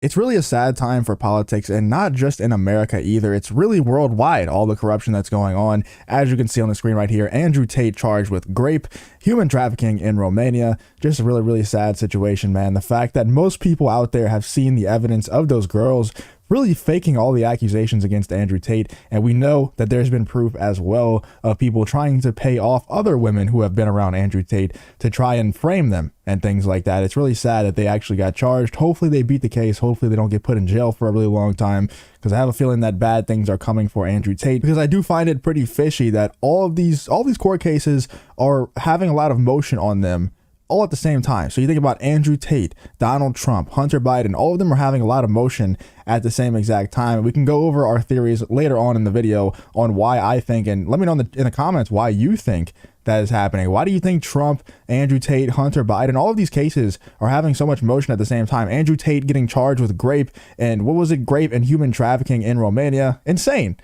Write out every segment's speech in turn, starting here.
It's really a sad time for politics, and not just in America either. It's really worldwide, all the corruption that's going on. As you can see on the screen right here, Andrew Tate charged with rape, human trafficking in Romania. Just a really, really sad situation, man. The fact that most people out there have seen the evidence of those girls really faking all the accusations against Andrew Tate, and we know that there's been proof as well of people trying to pay off other women who have been around Andrew Tate to try and frame them and things like that. It's really sad that they actually got charged. Hopefully they beat the case. Hopefully they don't get put in jail for a really long time, because I have a feeling that bad things are coming for Andrew Tate, because I do find it pretty fishy that all these court cases are having a lot of motion on them all at the same time. So you think about Andrew Tate, Donald Trump, Hunter Biden, all of them are having a lot of motion at the same exact time. We can go over our theories later on in the video on why I think, and let me know in the comments why you think that is happening. Why do you think Trump, Andrew Tate, Hunter Biden, all of these cases are having so much motion at the same time? Andrew Tate getting charged with rape and rape and human trafficking in Romania. Insane.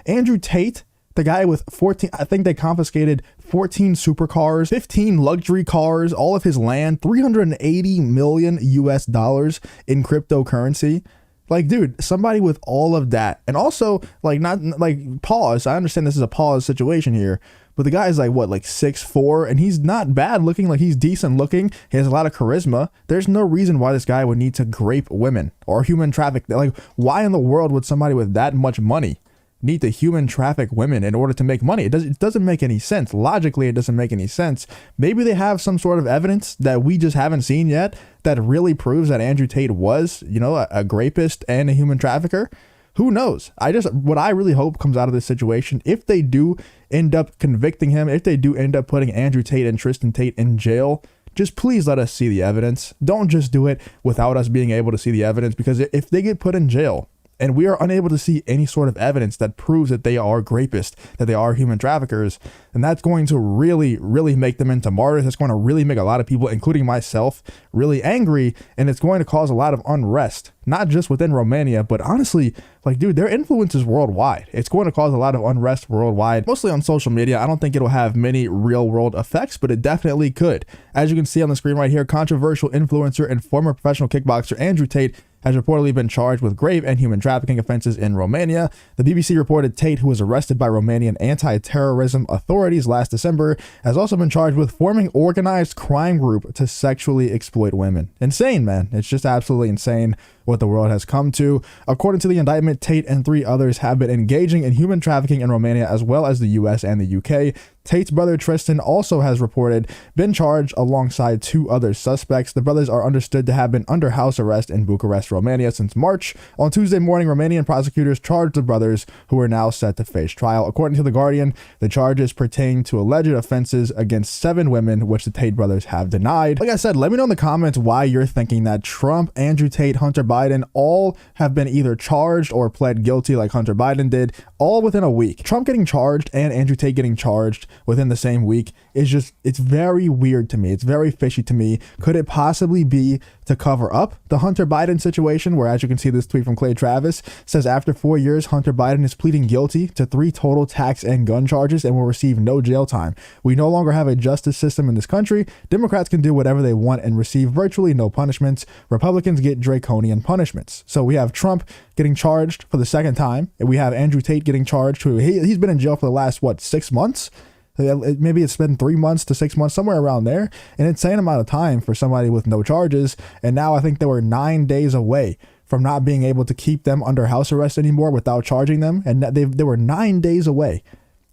Andrew Tate, the guy with 14, I think they confiscated 14 supercars, 15 luxury cars, all of his land, $380 million US in cryptocurrency. Like, dude, somebody with all of that. And also, like, not like, pause. I understand this is a pause situation here, but the guy is like, what, like 6'4", and he's not bad looking. Like, he's decent looking. He has a lot of charisma. There's no reason why this guy would need to grape women or human traffic. Like, why in the world would somebody with that much money need to human traffic women in order to make money? It doesn't make any sense. Logically, it doesn't make any sense. Maybe they have some sort of evidence that we just haven't seen yet that really proves that Andrew Tate was, a rapist and a human trafficker. Who knows? What I really hope comes out of this situation, if they do end up convicting him, if they do end up putting Andrew Tate and Tristan Tate in jail, just please let us see the evidence. Don't just do it without us being able to see the evidence, because if they get put in jail and we are unable to see any sort of evidence that proves that they are rapists, that they are human traffickers, then that's going to really, really make them into martyrs. It's going to really make a lot of people, including myself, really angry, and it's going to cause a lot of unrest, not just within Romania, but honestly, like, dude, their influence is worldwide. It's going to cause a lot of unrest worldwide, mostly on social media. I don't think it'll have many real world effects, but it definitely could. As you can see on the screen right here, controversial influencer and former professional kickboxer Andrew Tate has reportedly been charged with grave and human trafficking offenses in Romania. The BBC reported Tate, who was arrested by Romanian anti-terrorism authorities last December, has also been charged with forming organized crime group to sexually exploit women. Insane, man. It's just absolutely insane what the world has come to. According to the indictment, Tate and 3 others have been engaging in human trafficking in Romania, as well as the US and the UK. Tate's brother Tristan also has reported been charged alongside 2 other suspects. The brothers are understood to have been under house arrest in Bucharest, Romania since March. On Tuesday morning, Romanian prosecutors charged the brothers, who are now set to face trial. According to The Guardian, the charges pertain to alleged offenses against 7 women, which the Tate brothers have denied. Like I said, let me know in the comments why you're thinking that Trump, Andrew Tate, Hunter Biden all have been either charged or pled guilty like Hunter Biden did, all within a week. Trump getting charged and Andrew Tate getting charged within the same week is just, it's very weird to me. It's very fishy to me. Could it possibly be to cover up the Hunter Biden situation, where, as you can see, this tweet from Clay Travis says, after 4 years, Hunter Biden is pleading guilty to 3 total tax and gun charges and will receive no jail time. We no longer have a justice system in this country. Democrats can do whatever they want and receive virtually no punishments. Republicans get draconian punishments. So we have Trump getting charged for the second time, and we have Andrew Tate getting charged. He's been in jail for the last, 6 months? Maybe it's been 3 months to 6 months, somewhere around there. An insane amount of time for somebody with no charges. And now I think they were 9 days away from not being able to keep them under house arrest anymore without charging them. And they were 9 days away.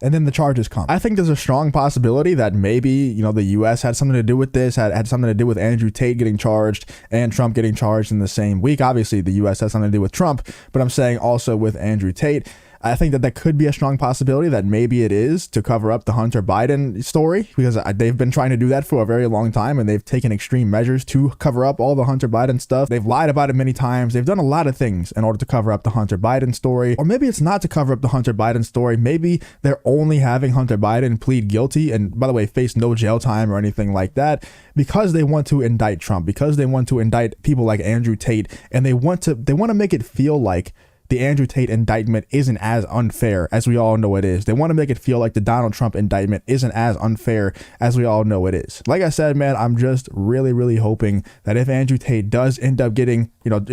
And then the charges come. I think there's a strong possibility that maybe, the U.S. had something to do with this, had something to do with Andrew Tate getting charged and Trump getting charged in the same week. Obviously, the U.S. has something to do with Trump, but I'm saying also with Andrew Tate. I think that could be a strong possibility that maybe it is to cover up the Hunter Biden story, because they've been trying to do that for a very long time, and they've taken extreme measures to cover up all the Hunter Biden stuff. They've lied about it many times. They've done a lot of things in order to cover up the Hunter Biden story. Or maybe it's not to cover up the Hunter Biden story. Maybe they're only having Hunter Biden plead guilty and, by the way, face no jail time or anything like that, because they want to indict Trump, because they want to indict people like Andrew Tate, and they want to make it feel like the Andrew Tate indictment isn't as unfair as we all know it is. They want to make it feel like the Donald Trump indictment isn't as unfair as we all know it is. Like I said, man, I'm just really hoping that if Andrew Tate does end up getting,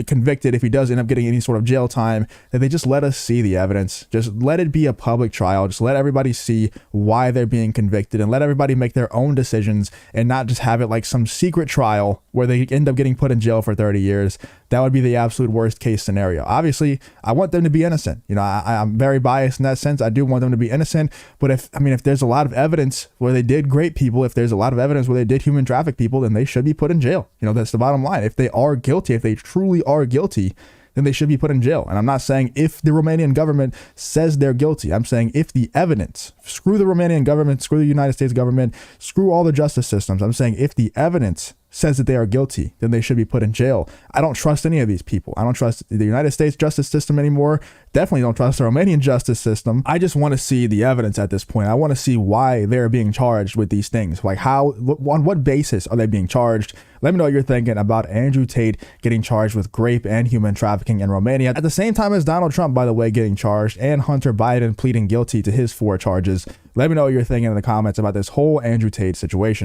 convicted, if he does end up getting any sort of jail time, that they just let us see the evidence. Just let it be a public trial. Just let everybody see why they're being convicted and let everybody make their own decisions and not just have it like some secret trial where they end up getting put in jail for 30 years. That would be the absolute worst case scenario. Obviously, I want them to be innocent. I'm very biased in that sense. I do want them to be innocent. But if there's a lot of evidence where they did grape people, if there's a lot of evidence where they did human traffic people, then they should be put in jail. That's the bottom line. If they are guilty, if they truly are guilty, then they should be put in jail. And I'm not saying if the Romanian government says they're guilty. I'm saying if the evidence, screw the Romanian government, screw the United States government, screw all the justice systems. I'm saying if the evidence says that they are guilty, then they should be put in jail. I don't trust any of these people. I don't trust the United States justice system anymore. Definitely don't trust the Romanian justice system. I just want to see the evidence at this point. I want to see why they're being charged with these things. Like on what basis are they being charged? Let me know what you're thinking about Andrew Tate getting charged with grape and human trafficking in Romania at the same time as Donald Trump, by the way, getting charged, and Hunter Biden pleading guilty to his 4 charges. Let me know what you're thinking in the comments about this whole Andrew Tate situation.